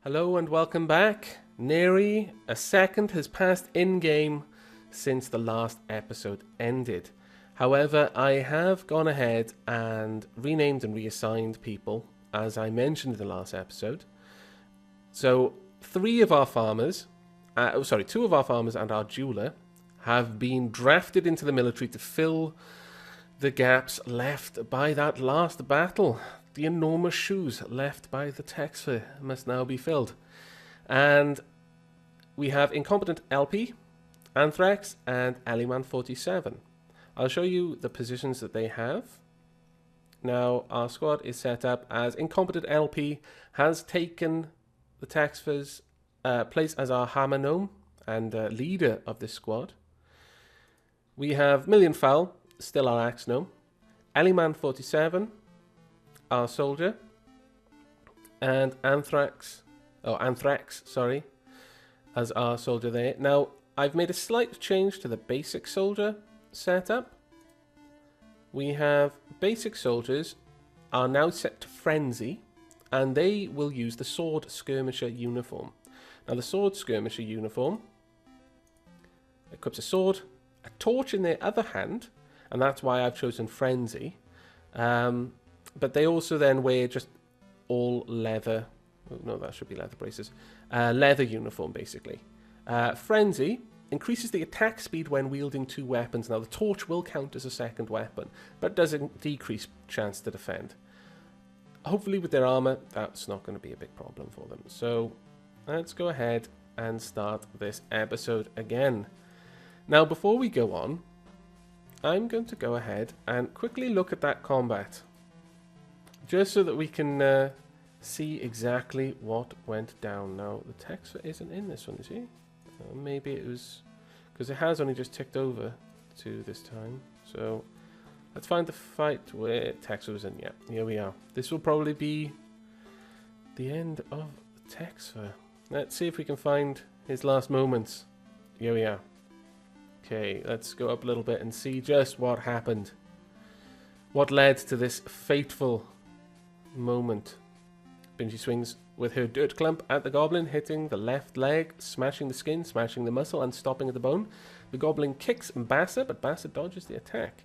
Hello and welcome back. Nearly a second has passed in-game since the last episode ended. However, I have gone ahead and renamed and reassigned people, as I mentioned in the last episode. So, two of our farmers and our jeweler have been drafted into the military to fill the gaps left by that last battle. The enormous shoes left by the TheTexver must now be filled. And we have Incompetent LP, Anthrax, and Aliman 47. I'll show you the positions that they have. Now, our squad is set up as Incompetent LP has taken the TheTexver's place as our Hammer Gnome and leader of this squad. We have Million Fowl, still our Axe Gnome. Aliman 47, our soldier, and Anthrax, as our soldier there. Now, I've made a slight change to the basic soldier setup. We have basic soldiers are now set to frenzy, and they will use the sword skirmisher uniform. Now, the sword skirmisher uniform equips a sword, a torch in their other hand, and that's why I've chosen frenzy. But they also then wear just all leather. Oh, no, that should be leather braces. Leather uniform, basically. Frenzy increases the attack speed when wielding two weapons. Now, the torch will count as a second weapon, but doesn't decrease chance to defend. Hopefully, with their armor, that's not going to be a big problem for them. So, let's go ahead and start this episode again. Now, before we go on, I'm going to go ahead and quickly look at that combat, just so that we can see exactly what went down. Now, the text isn't in this one, is he? Maybe it was, because it has only just ticked over to this time. So, let's find the fight where text was in. Yeah, here we are. This will probably be the end of the TheTexver. Let's see if we can find his last moments. Here we are. Okay, let's go up a little bit and see just what happened. What led to this fateful moment. Bingy swings with her dirt clump at the goblin, hitting the left leg, smashing the skin, smashing the muscle, and stopping at the bone. The goblin kicks Bassa, but Bassa dodges the attack.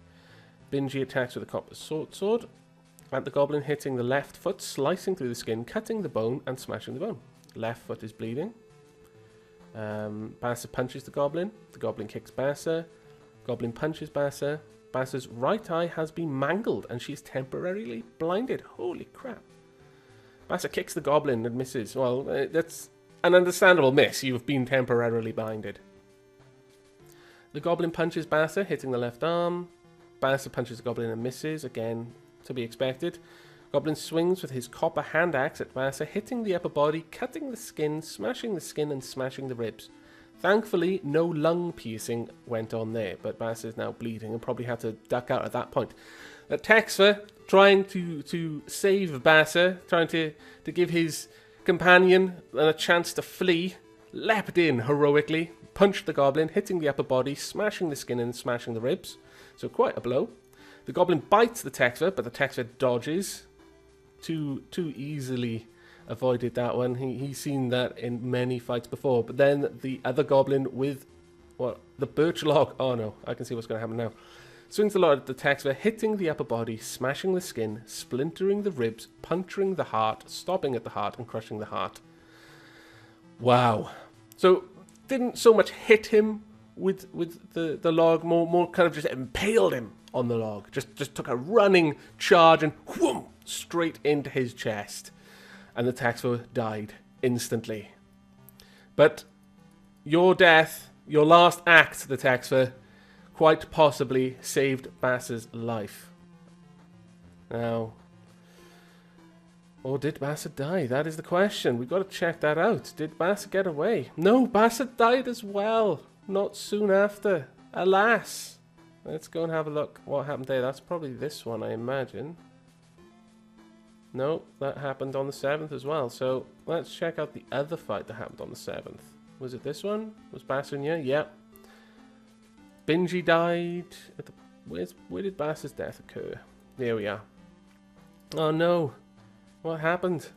Bingy attacks with a copper sword at the goblin, hitting the left foot, slicing through the skin, cutting the bone, and smashing the bone. Left foot is bleeding. Bassa punches the goblin kicks Bassa. Goblin punches Bassa. Bassa's right eye has been mangled and she's temporarily blinded. Holy crap. Bassa kicks the goblin and misses. Well, that's an understandable miss. You've been temporarily blinded. The goblin punches Bassa, hitting the left arm. Bassa punches the goblin and misses. Again, to be expected. Goblin swings with his copper hand axe at Bassa, hitting the upper body, cutting the skin, smashing the skin, and smashing the ribs. Thankfully, no lung piercing went on there, but Bassa is now bleeding and probably had to duck out at that point. TheTexver, trying to save Bassa, trying to give his companion a chance to flee, leapt in heroically, punched the goblin, hitting the upper body, smashing the skin and smashing the ribs. So quite a blow. The goblin bites the TheTexver, but the TheTexver dodges. Too easily avoided that one. He's seen that in many fights before. But then the other goblin with the birch log. Oh no, I can see what's going to happen now. Swings the log at the TheTexver, hitting the upper body, smashing the skin, splintering the ribs, puncturing the heart, stopping at the heart, and crushing the heart. Wow. So didn't so much hit him with the log, more kind of just impaled him on the log. Just took a running charge and whoom, straight into his chest. And the TheTexver died instantly. But your death, your last act, the TheTexver, quite possibly saved Bassa's life. Now, or did Bassa die? That is the question. We've got to check that out. Did Bassa get away? No, Bassa died as well. Not soon after. Alas. Let's go and have a look what happened there. That's probably this one, I imagine. No, that happened on the 7th as well. So let's check out the other fight that happened on the 7th. Was it this one? Was Bassa in here? Yeah. Bingy died. Where did Bassa's death occur? There we are. Oh no. What happened?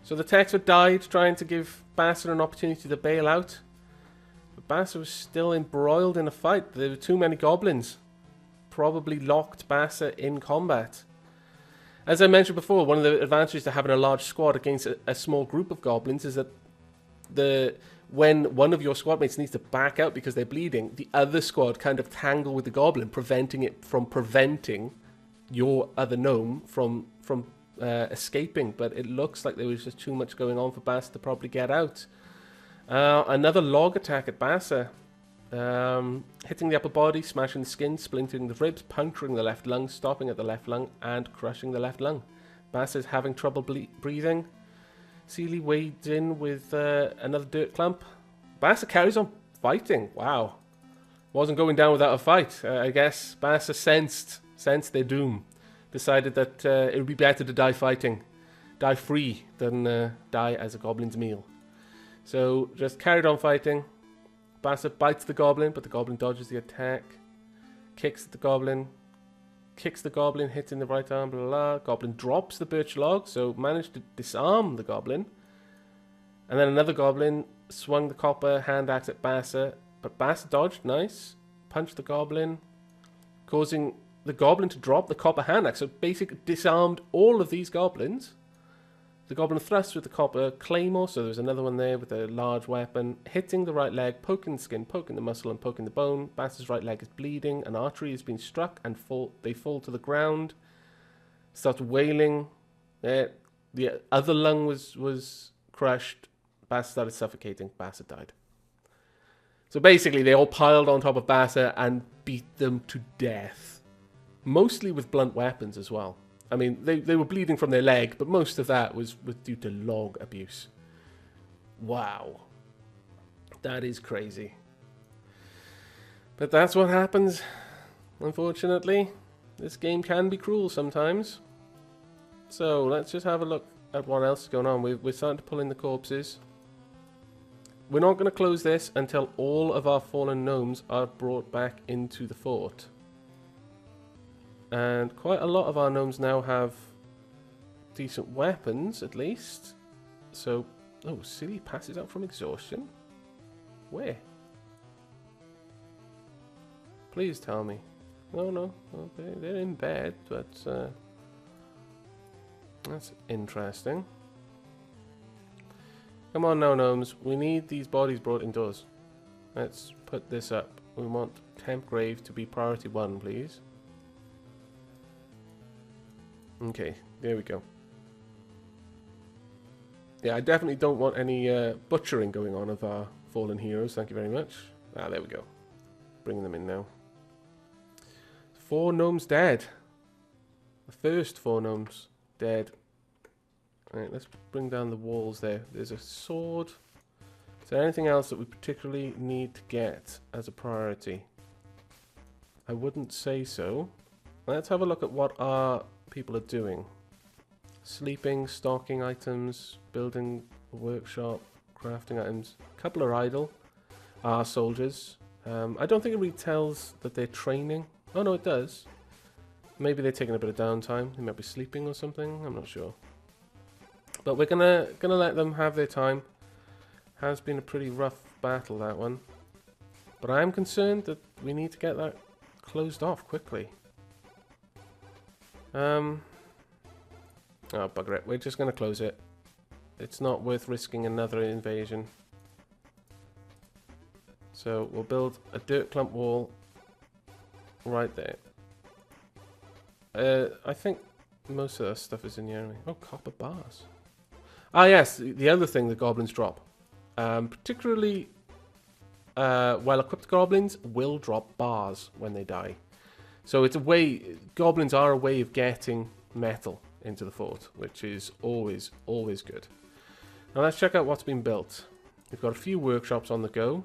So the TheTexver died trying to give Bassa an opportunity to bail out. But Bassa was still embroiled in a fight. There were too many goblins. Probably locked Bassa in combat. As I mentioned before, one of the advantages to having a large squad against a small group of goblins is that when one of your squad mates needs to back out because they're bleeding, the other squad kind of tangle with the goblin, preventing your other gnome from escaping. But it looks like there was just too much going on for Bassa to probably get out. Another log attack at Bassa. Hitting the upper body, smashing the skin, splintering the ribs, puncturing the left lung, stopping at the left lung, and crushing the left lung. Bassa is having trouble breathing. Sealy wades in with another dirt clump. Bassa carries on fighting. Wow. Wasn't going down without a fight. I guess Bassa sensed their doom. Decided that it would be better to die fighting. Die free than die as a goblin's meal. So just carried on fighting. Bassa bites the goblin, but the goblin dodges the attack. Kicks the goblin, hits in the right arm, blah, blah, blah. Goblin drops the birch log, so managed to disarm the goblin. And then another goblin swung the copper hand axe at Bassa, but Bassa dodged, nice. Punched the goblin, causing the goblin to drop the copper hand axe, so basically disarmed all of these goblins. The goblin thrusts with the copper claymore, so there's another one there with a large weapon, hitting the right leg, poking the skin, poking the muscle, and poking the bone. Bassa's right leg is bleeding, an artery has been struck, and they fall to the ground. Start wailing. The other lung was crushed. Bassa started suffocating. Bassa died. So basically, they all piled on top of Bassa and beat them to death. Mostly with blunt weapons as well. I mean, they were bleeding from their leg, but most of that was due to log abuse. Wow. That is crazy. But that's what happens, unfortunately. This game can be cruel sometimes. So, let's just have a look at what else is going on. We're starting to pull in the corpses. We're not going to close this until all of our fallen gnomes are brought back into the fort. And quite a lot of our gnomes now have decent weapons, at least. So, oh, Silly passes out from exhaustion? Where? Please tell me. No. Okay, they're in bed, but that's interesting. Come on now, gnomes. We need these bodies brought indoors. Let's put this up. We want Temp Grave to be priority 1, please. Okay, there we go. Yeah, I definitely don't want any butchering going on of our fallen heroes. Thank you very much. Ah, there we go. Bringing them in now. 4 gnomes dead. The first 4 gnomes dead. Alright, let's bring down the walls there. There's a sword. Is there anything else that we particularly need to get as a priority? I wouldn't say so. Let's have a look at what our people are doing. Sleeping, stocking items, building a workshop, crafting items. A couple are idle. Our soldiers. I don't think it really tells that they're training. Oh no, it does. Maybe they're taking a bit of downtime. They might be sleeping or something. I'm not sure. But we're gonna let them have their time. Has been a pretty rough battle, that one. But I am concerned that we need to get that closed off quickly. Oh, bugger it. We're just going to close it. It's not worth risking another invasion. So we'll build a dirt clump wall right there. I think most of that stuff is in here anyway. Oh, copper bars. Ah, yes. The other thing the goblins drop. Particularly well-equipped goblins will drop bars when they die. So it's a way, goblins are a way of getting metal into the fort, which is always good. Now let's check out what's been built. We've got a few workshops on the go.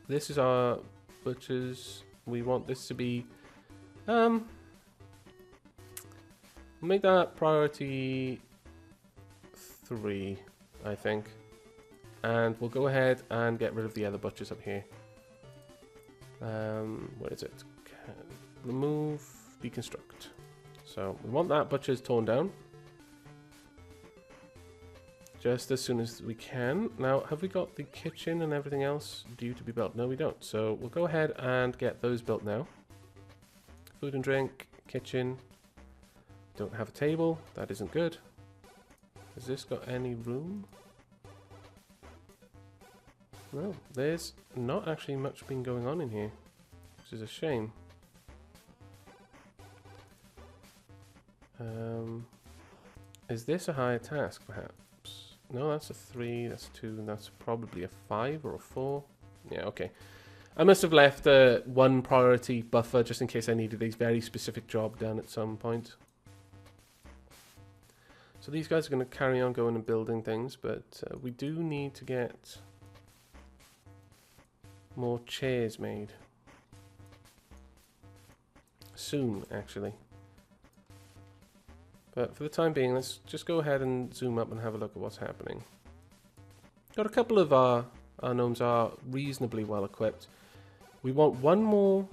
This is our butchers. We want this to be, make that priority 3, I think. And we'll go ahead and get rid of the other butchers up here. Where is it? Remove, deconstruct. So we want that butcher's torn down. just as soon as we can. Now, have we got the kitchen and everything else due to be built? No, we don't. So we'll go ahead and get those built now. Food and drink, kitchen. Don't have a table. That isn't good. Has this got any room? No, there's not actually much been going on in here, which is a shame. Is this a higher task, perhaps? No, that's a 3, that's a 2, and that's probably a 5 or a 4. Yeah, okay. I must have left one priority buffer just in case I needed a very specific job done at some point. So these guys are going to carry on going and building things, but we do need to get more chairs made. Soon, actually. But for the time being, let's just go ahead and zoom up and have a look at what's happening. Got a couple of our gnomes are reasonably well equipped. We want one more...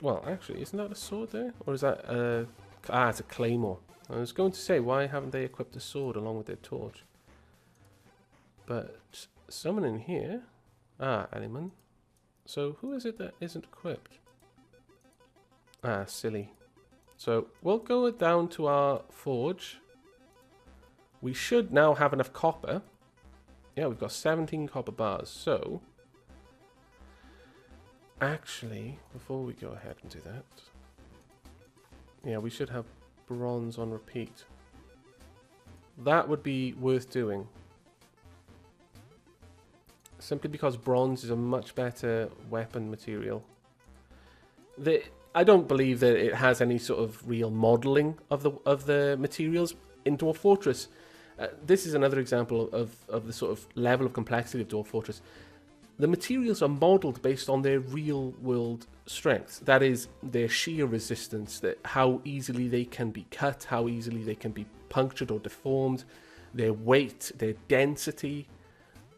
Well, actually, isn't that a sword there? Or is that a... Ah, it's a claymore. I was going to say, why haven't they equipped a sword along with their torch? But someone in here... Ah, element. So who is it that isn't equipped? Ah, silly. So we'll go down to our forge. We should now have enough copper. Yeah, we've got 17 copper bars. So, actually, before we go ahead and do that, yeah, we should have bronze on repeat. That would be worth doing. Simply because bronze is a much better weapon material. I don't believe that it has any sort of real modelling of the materials in Dwarf Fortress. This is another example of the sort of level of complexity of Dwarf Fortress. The materials are modelled based on their real world strengths. That is, their shear resistance, how easily they can be cut, how easily they can be punctured or deformed, their weight, their density.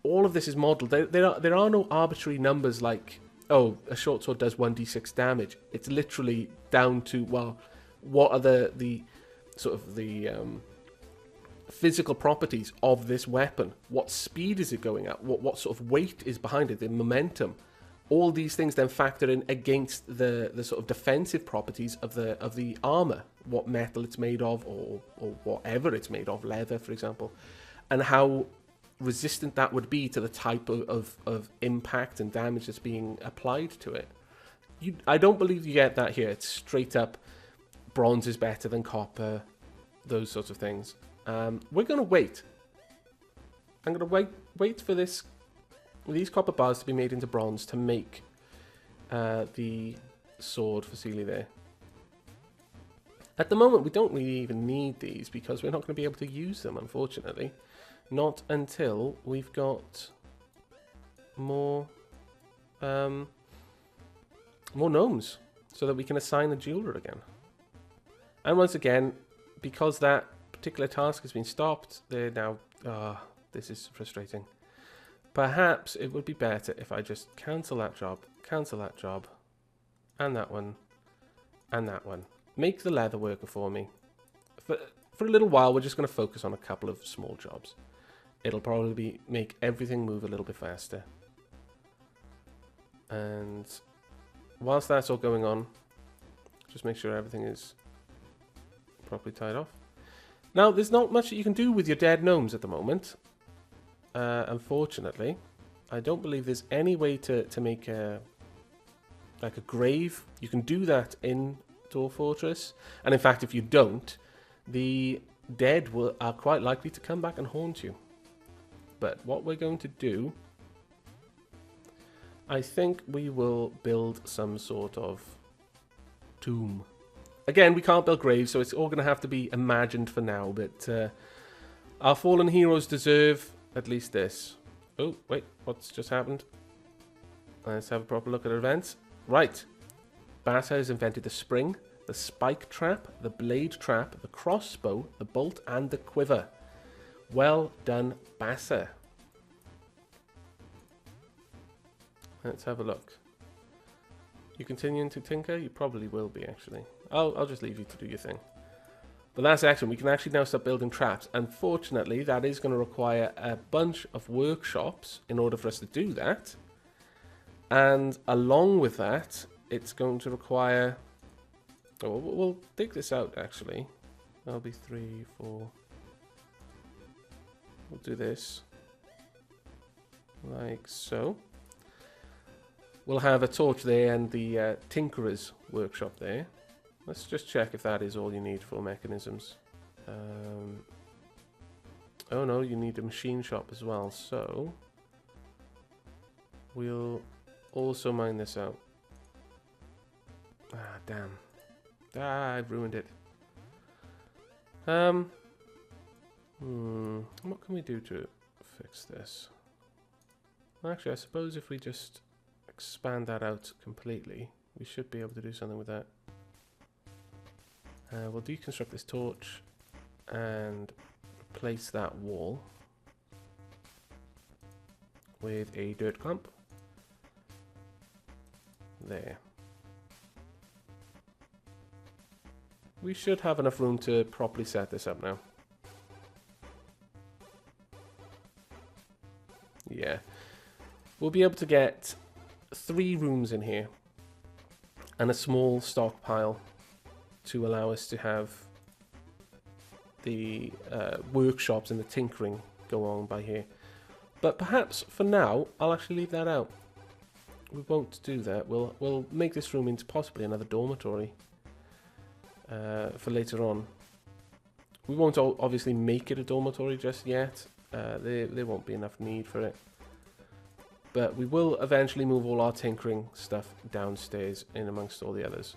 All of this is modelled. There are no arbitrary numbers like, oh, a short sword does 1d6 damage. It's literally down to, well, what are the sort of the physical properties of this weapon? What speed is it going at? What sort of weight is behind it? The momentum. All these things then factor in against the sort of defensive properties of the armor. What metal it's made of, or whatever it's made of, leather, for example, and how resistant that would be to the type of impact and damage that's being applied to it. I don't believe you get that here. It's straight up bronze is better than copper, those sorts of things. We're going to wait. I'm going to wait for these copper bars to be made into bronze to make the sword for Sealy there. At the moment, we don't really even need these because we're not going to be able to use them, unfortunately. Not until we've got more gnomes, so that we can assign a jeweler again. And once again, because that particular task has been stopped, they're now... this is frustrating. Perhaps it would be better if I just cancel that job, and that one, and that one. Make the leather worker for me. For a little while, we're just going to focus on a couple of small jobs. It'll probably make everything move a little bit faster. And whilst that's all going on, just make sure everything is properly tied off. Now, there's not much that you can do with your dead gnomes at the moment. Unfortunately, I don't believe there's any way to make like a grave. You can do that in Dwarf Fortress. And in fact, if you don't, the dead are quite likely to come back and haunt you. But what we're going to do, I think we will build some sort of tomb. Again, we can't build graves, so it's all going to have to be imagined for now. But our fallen heroes deserve at least this. Oh, wait, what's just happened? Let's have a proper look at events. Right. Bassa has invented the spring, the spike trap, the blade trap, the crossbow, the bolt, and the quiver. Well done, Bassa. Let's have a look. You continuing to tinker? You probably will be, actually. I'll just leave you to do your thing. But that's excellent. We can actually now start building traps. Unfortunately, that is going to require a bunch of workshops in order for us to do that. And along with that, it's going to require... Oh, we'll dig this out, actually. That'll be 3, 4... We'll do this. Like so. We'll have a torch there and the tinkerer's workshop there. Let's just check if that is all you need for mechanisms. Oh no, you need a machine shop as well, so we'll also mine this out. Ah, damn. Ah, I've ruined it. What can we do to fix this? Actually, I suppose if we just expand that out completely, we should be able to do something with that. We'll deconstruct this torch and replace that wall with a dirt clump. There. We should have enough room to properly set this up now. Yeah. We'll be able to get 3 rooms in here and a small stockpile to allow us to have the workshops and the tinkering go on by here. But perhaps for now, I'll actually leave that out. We won't do that. We'll make this room into possibly another dormitory for later on. We won't obviously make it a dormitory just yet. There won't be enough need for it. But we will eventually move all our tinkering stuff downstairs in amongst all the others.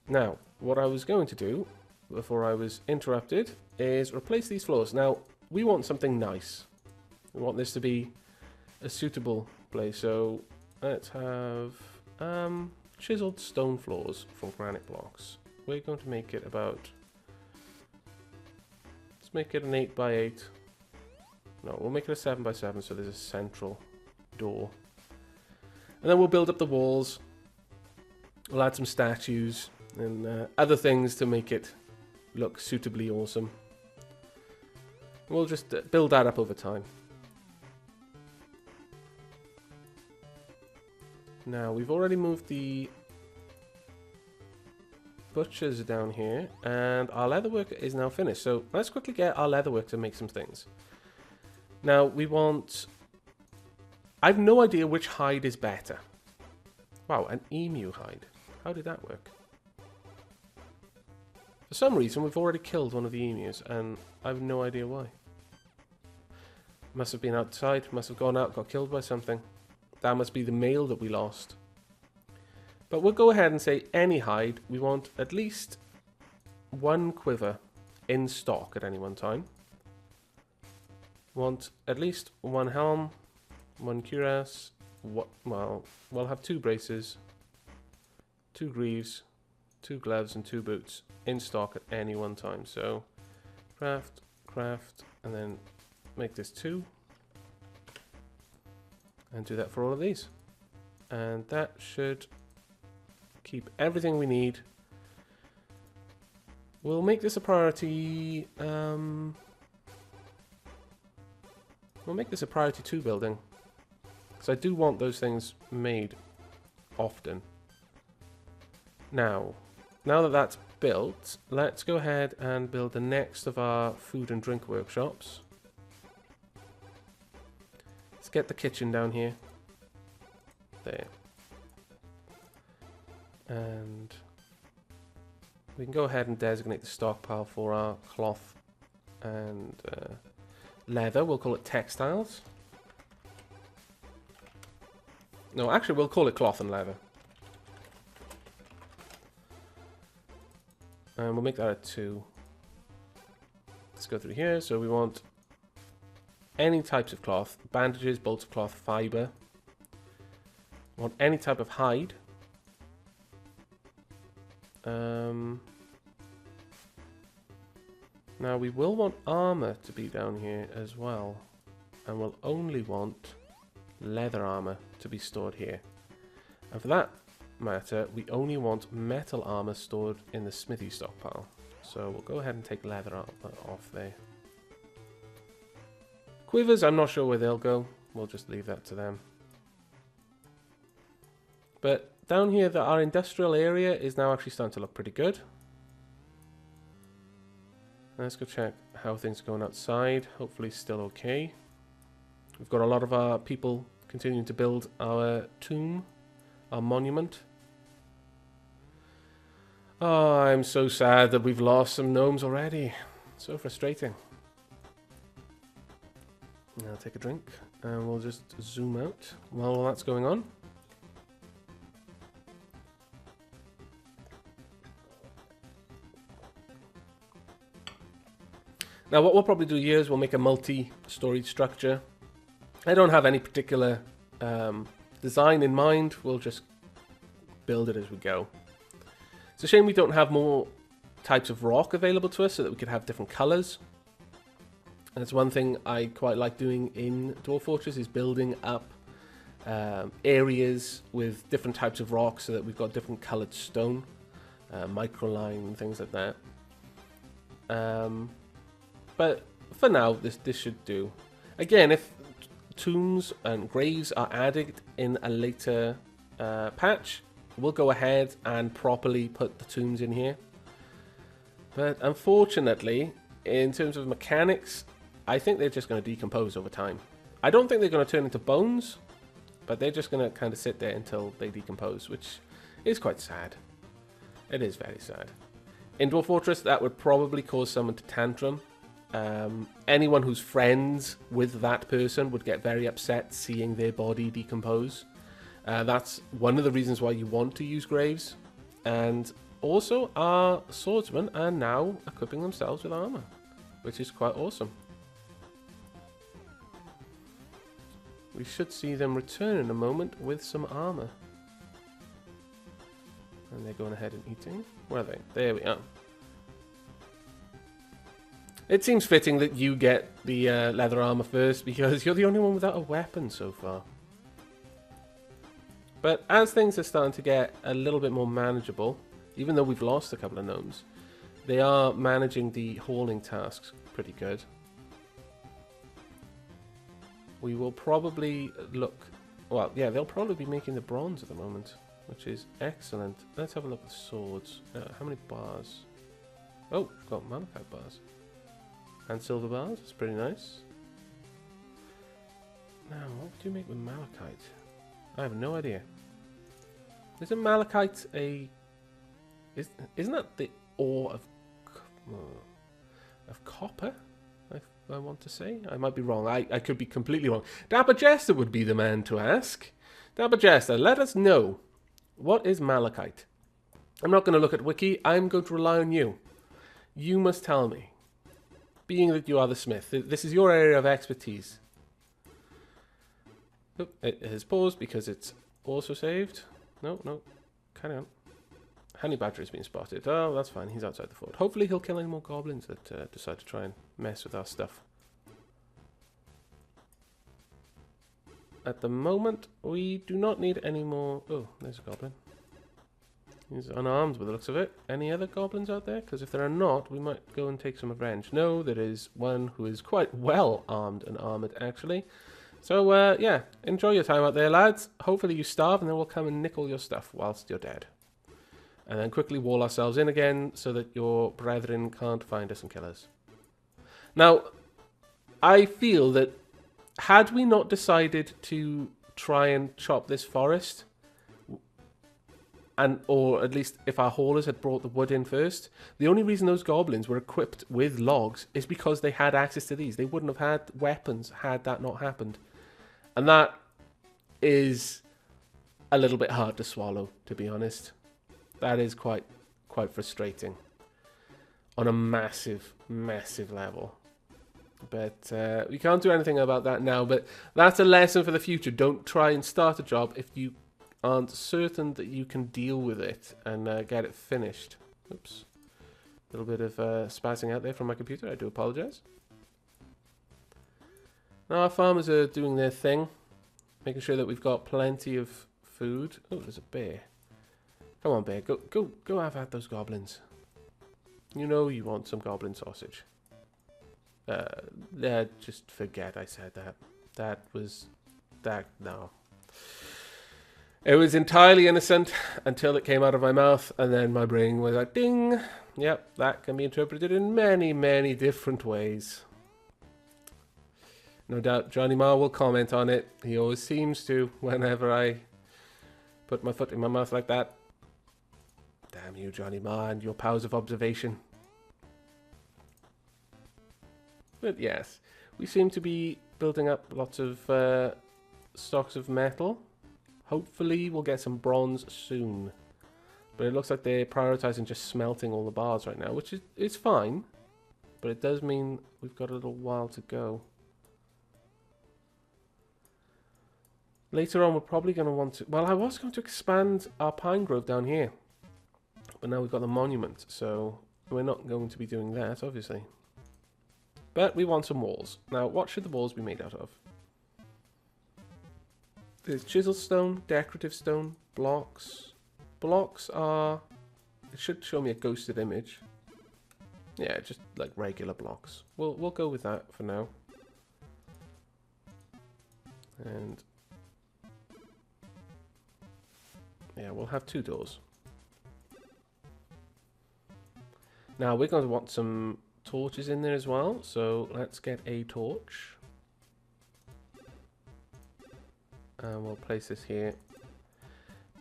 Now, what I was going to do before I was interrupted is replace these floors. Now, we want something nice. We want this to be a suitable place. So let's have chiseled stone floors from granite blocks. We're going to make it about... Let's make it an 8 by 8. No, we'll make it a 7 by 7 so there's a central door. And then we'll build up the walls. We'll add some statues and other things to make it look suitably awesome. We'll just build that up over time. Now, we've already moved the butchers down here, and our leatherwork is now finished. So let's quickly get our leatherwork to make some things. Now, we want... I have no idea which hide is better. Wow, an emu hide. How did that work? For some reason, we've already killed one of the emus, and I have no idea why. Must have been outside, must have gone out, got killed by something. That must be the male that we lost. But we'll go ahead and say any hide. We want at least 1 quiver in stock at any one time. Want at least 1 helm, 1 cuirass. Well, we'll have 2 braces, 2 greaves, 2 gloves, and 2 boots in stock at any one time. So craft, and then make this 2. And do that for all of these. And that should keep everything we need. We'll make this a priority. We'll make this a priority 2 building. Because I do want those things made often. Now that that's built, let's go ahead and build the next of our food and drink workshops. Let's get the kitchen down here. There. And we can go ahead and designate the stockpile for our cloth and leather. We'll call it textiles. No, actually we'll call it cloth and leather. And we'll make that a 2. Let's go through here. So we want any types of cloth. Bandages, bolts of cloth, fibre. We want any type of hide. Now we will want armor to be down here as well, and we'll only want leather armor to be stored here. And for that matter, we only want metal armor stored in the smithy stockpile. So we'll go ahead and take leather armor off there. Quivers, I'm not sure where they'll go. We'll just leave that to them. But down here, our industrial area is now actually starting to look pretty good. Let's go check how things are going outside. Hopefully still okay. We've got a lot of our people continuing to build our tomb, our monument. Oh, I'm so sad that we've lost some gnomes already. So frustrating. I'll take a drink and we'll just zoom out while all that's going on. Now what we'll probably do here is we'll make a multi-storage structure. I don't have any particular design in mind. We'll just build it as we go. It's a shame we don't have more types of rock available to us so that we could have different colors. And it's one thing I quite like doing in Dwarf Fortress is building up areas with different types of rock so that we've got different colored stone, microline, things like that. But for now, this should do. Again, if tombs and graves are added in a later patch, we'll go ahead and properly put the tombs in here. But unfortunately, in terms of mechanics, I think they're just going to decompose over time. I don't think they're going to turn into bones, but they're just going to kind of sit there until they decompose, which is quite sad. It is very sad. In Dwarf Fortress, that would probably cause someone to tantrum. Anyone who's friends with that person would get very upset seeing their body decompose. That's one of the reasons why you want to use graves. And also, our swordsmen are now equipping themselves with armor, which is quite awesome. We should see them return in a moment with some armor. And they're going ahead and eating. Where are they? There we are. It seems fitting that you get the leather armor first because you're the only one without a weapon so far. But as things are starting to get a little bit more manageable, even though we've lost a couple of gnomes, they are managing the hauling tasks pretty good. We will probably look... Well, yeah, they'll probably be making the bronze at the moment, which is excellent. Let's have a look at the swords. How many bars? Oh, we've got malachite bars. And silver bars, it's pretty nice. Now, what do you make with malachite? I have no idea. Isn't malachite a... Isn't that the ore of copper? I want to say. I might be wrong. I could be completely wrong. Dapper Jester would be the man to ask. Dapper Jester, let us know. What is malachite? I'm not going to look at Wiki. I'm going to rely on you. You must tell me. Being that you are the smith. This is your area of expertise. Oh, it has paused because it's also saved. No, no. Carry on. Honey Badger has been spotted. Oh, that's fine. He's outside the fort. Hopefully he'll kill any more goblins that decide to try and mess with our stuff. At the moment, we do not need any more... Oh, there's a goblin. He's unarmed by the looks of it. Any other goblins out there? Because if there are not, we might go and take some revenge. No, there is one who is quite well armed and armoured, actually. So, yeah, enjoy your time out there, lads. Hopefully you starve, and then we'll come and nick all your stuff whilst you're dead. And then quickly wall ourselves in again so that your brethren can't find us and kill us. Now, I feel that had we not decided to try and chop this forest, or at least if our haulers had brought the wood in first, the only reason those goblins were equipped with logs is because they had access to these. They wouldn't have had weapons had that not happened. And that is a little bit hard to swallow, to be honest. That is quite frustrating on a massive, massive level. But we can't do anything about that now. But that's a lesson for the future. Don't try and start a job if you aren't certain that you can deal with it and get it finished. Oops. A little bit of spazzing out there from my computer. I do apologize. Now our farmers are doing their thing. Making sure that we've got plenty of food. Oh, there's a bear. Come on, Bear. Go have at those goblins. You know you want some goblin sausage. Just forget I said that. No. It was entirely innocent until it came out of my mouth, and then my brain was like, ding! Yep, that can be interpreted in many, many different ways. No doubt Johnny Marr will comment on it. He always seems to whenever I put my foot in my mouth like that. Damn you, Johnny Marr, and your powers of observation. But yes, we seem to be building up lots of stocks of metal. Hopefully we'll get some bronze soon. But it looks like they're prioritizing just smelting all the bars right now, which is fine. But it does mean we've got a little while to go. Later on we're probably going to want to... Well, I was going to expand our pine grove down here. But now we've got the monument, so we're not going to be doing that, obviously. But we want some walls. Now, what should the walls be made out of? There's chisel stone, decorative stone, blocks. Blocks are... It should show me a ghosted image. Yeah, just like regular blocks. We'll go with that for now. And... yeah, we'll have 2 doors. Now, we're going to want some torches in there as well. So, let's get a torch. And we'll place this here.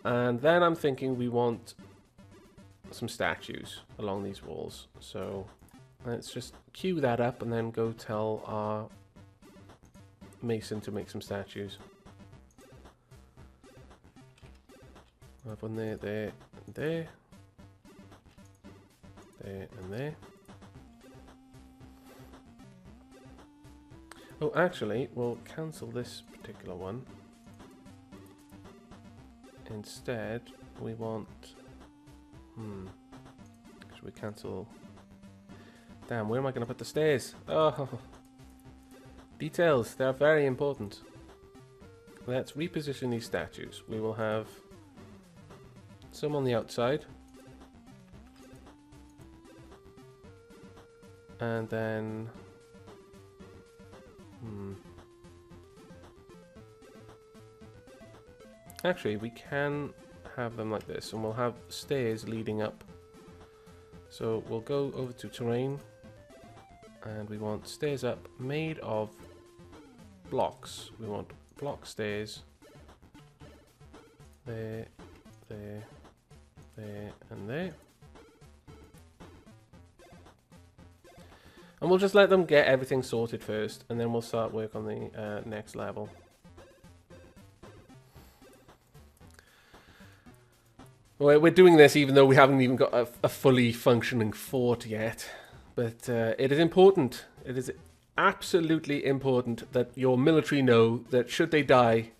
And then I'm thinking we want some statues along these walls. So let's just queue that up and then go tell our mason to make some statues. I have one there, there, and there. There and there. Oh, actually, we'll cancel this particular one. Instead, we want... should we cancel... Damn, where am I going to put the stairs? Oh, details, they're very important. Let's reposition these statues. We will have some on the outside. And then... Actually, we can have them like this, and we'll have stairs leading up. So we'll go over to terrain, and we want stairs up made of blocks. We want block stairs. There, there, there, and there. And we'll just let them get everything sorted first, and then we'll start work on the next level. We're doing this even though we haven't even got a fully functioning fort yet. But it is important. It is absolutely important that your military know that should they die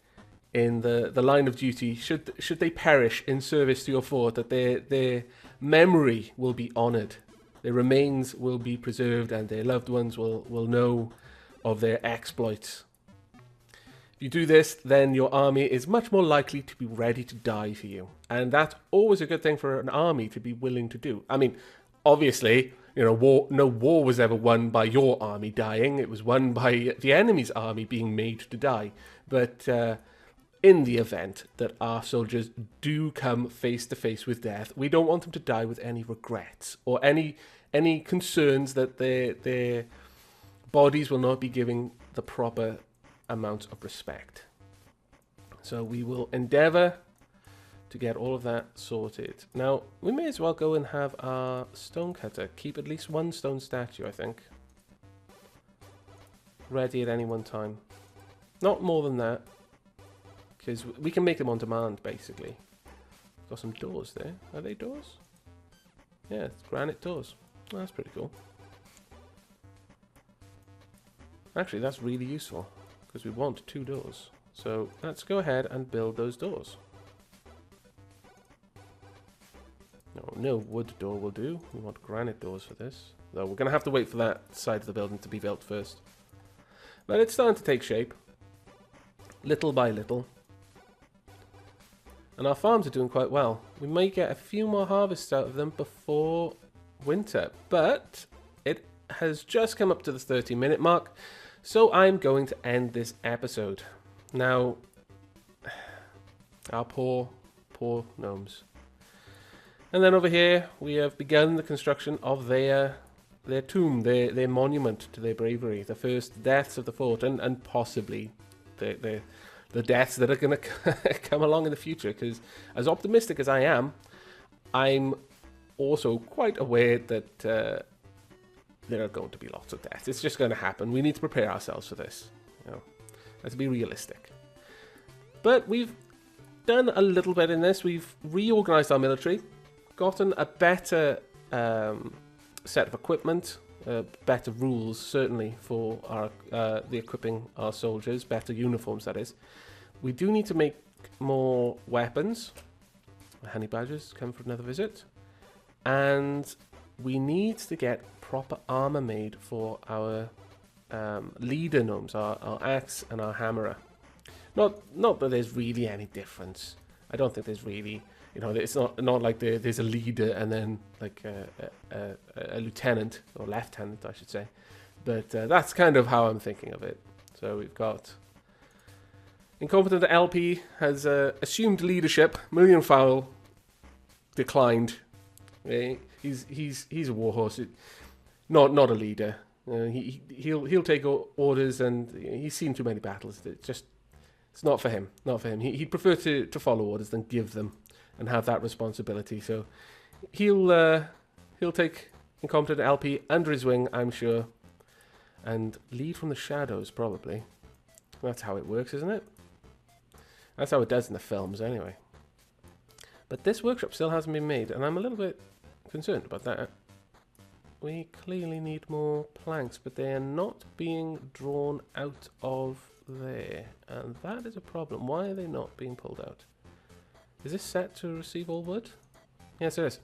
in the line of duty, should they perish in service to your fort, that their memory will be honoured. Their remains will be preserved and their loved ones will know of their exploits. If you do this, then your army is much more likely to be ready to die for you. And that's always a good thing for an army to be willing to do. I mean, obviously, you know, no war was ever won by your army dying. It was won by the enemy's army being made to die. But in the event that our soldiers do come face to face with death, we don't want them to die with any regrets or any concerns that their bodies will not be giving the proper amount of respect. So we will endeavour to get all of that sorted. Now, we may as well go and have our stonecutter keep at least one stone statue, I think, ready at any one time. Not more than that, because we can make them on demand, basically. Got some doors there. Are they doors? Yeah, it's granite doors. Oh, that's pretty cool. Actually, that's really useful, because we want 2 doors. So let's go ahead and build those doors. No wood door will do. We want granite doors for this. Though we're going to have to wait for that side of the building to be built first. But it's starting to take shape. Little by little. and our farms are doing quite well. We may get a few more harvests out of them before winter, but it has just come up to the 30-minute mark, so I'm going to end this episode. Now, our poor gnomes. And then over here, we have begun the construction of their tomb, their monument to their bravery, the first deaths of the fort, and possibly the deaths that are going to come along in the future. Because as optimistic as I am, I'm also quite aware that there are going to be lots of deaths. It's just going to happen. We need to prepare ourselves for this. Let's be realistic. But we've done a little bit in this. We've reorganized our military, gotten a better set of equipment, better rules certainly for our the equipping our soldiers, better uniforms that is. We do need to make more weapons. Honey badgers come for another visit, and we need to get proper armor made for our leader gnomes, our axe and our hammerer. Not that there's really any difference. I don't think there's really, it's not like there's a leader and then like a lieutenant or lieutenant, I should say. But that's kind of how I'm thinking of it. So we've got incompetent LP has assumed leadership. Millionfowl declined. He's a warhorse, not a leader. He'll take orders, and he's seen too many battles. It's not for him. Not for him. He'd prefer to follow orders than give them and have that responsibility. So he'll take incompetent LP under his wing, I'm sure, and lead from the shadows probably. That's how it works, isn't it? That's how it does in the films, anyway. But this workshop still hasn't been made, and I'm a little bit concerned about that. We clearly need more planks, but they are not being drawn out of there, and that is a problem. Why are they not being pulled out? Is this set to receive all wood? Yes, it is.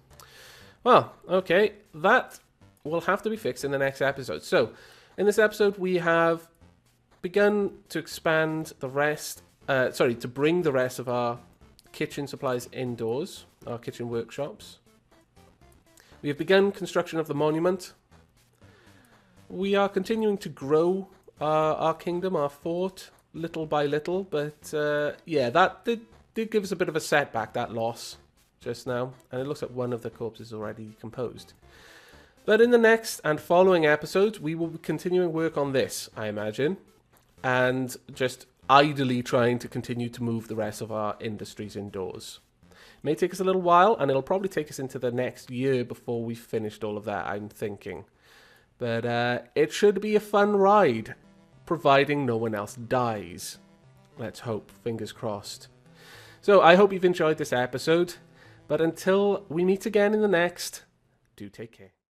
Well, okay, that will have to be fixed in the next episode. So, in this episode, we have begun to expand the rest, to bring the rest of our kitchen supplies indoors, our kitchen workshops. We have begun construction of the monument. We are continuing to grow our kingdom, our fort, little by little, but yeah, that did give us a bit of a setback, that loss just now, and it looks like one of the corpses is already composed. But in the next and following episodes, we will be continuing work on this, I imagine, and just idly trying to continue to move the rest of our industries indoors. It may take us a little while, and it'll probably take us into the next year before we've finished all of that, I'm thinking. But it should be a fun ride, providing no one else dies. Let's hope, fingers crossed. So I hope you've enjoyed this episode, but until we meet again in the next, do take care.